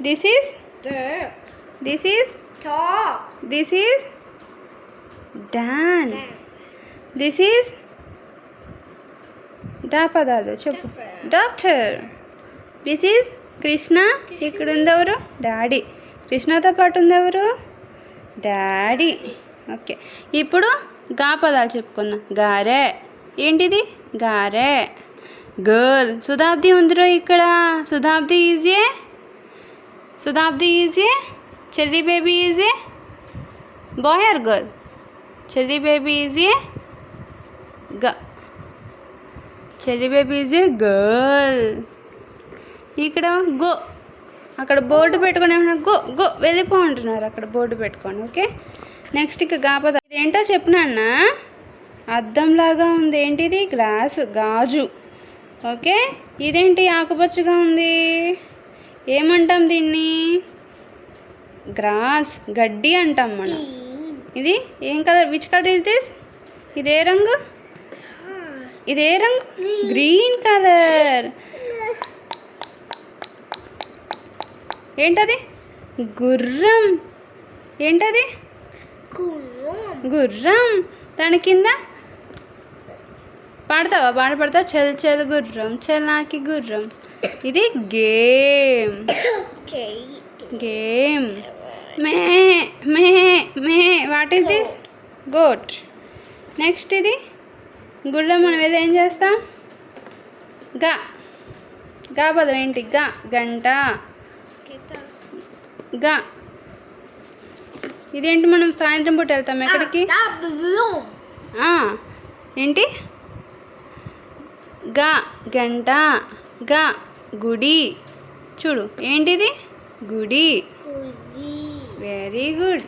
This is duck, this is dog, this is డాన్. dance, this is డా పదాలు చెప్పు. డాక్టర్. This is Krishna. ఇక్కడ ఉంది ఎవరు? డాడీ. కృష్ణతో పాటు ఉంది ఎవరు? డాడీ. ఓకే, ఇప్పుడు గా పదాలు చెప్పుకుందాం. గారె. ఏంటిది? గారె. గర్ల్. సుధాబ్ది ఉందిరో ఇక్కడ. సుధాబ్ది ఈజ్ ఏ చెల్లి baby is a boy or girl? చెల్లి బేబీ ఈజ్ ఏ చెల్లి బేబీ ఈజ్ ఏ గర్ల్. ఇక్కడ గో. అక్కడ బోర్డు పెట్టుకొని ఏమన్నా గో గో వెళ్ళిపో అంటున్నారు. అక్కడ బోర్డు పెట్టుకొని. ఓకే, నెక్స్ట్ ఇక గాపద. ఇదేంటో చెప్పినాన్న. అద్దంలాగా ఉంది. ఏంటిది? గ్లాస్, గాజు. ఓకే, ఇదేంటి ఆకుపచ్చగా ఉంది? ఏమంటాం దీన్ని? గ్రాస్, గడ్డి అంటాం మనం. ఇది ఏం colour? Which colour is this? ఇదే రంగు? ఇదే రంగు? Green colour. ఏంటది? గుర్రం. ఏంటది? గుర్రం. దాని కింద పాడతావా? పాడతావా? చల్ చల్ గుర్రం, చలాకి గుర్రం. ఇది గేమ్. గేమ్. మే మే మే. What is this? Goat. Next ఇది గుర్రం. మనం వెళ్ళి ఏం చేస్తాం? గా. గా పదం ఏంటి? గా. గంట. గా. ఇదేంటి? మనం సాయంత్రం పూట వెళ్తాం ఎక్కడికి? ఏంటి? గా గంట. గా గుడి. చూడు ఏంటిది? గుడి. Very good.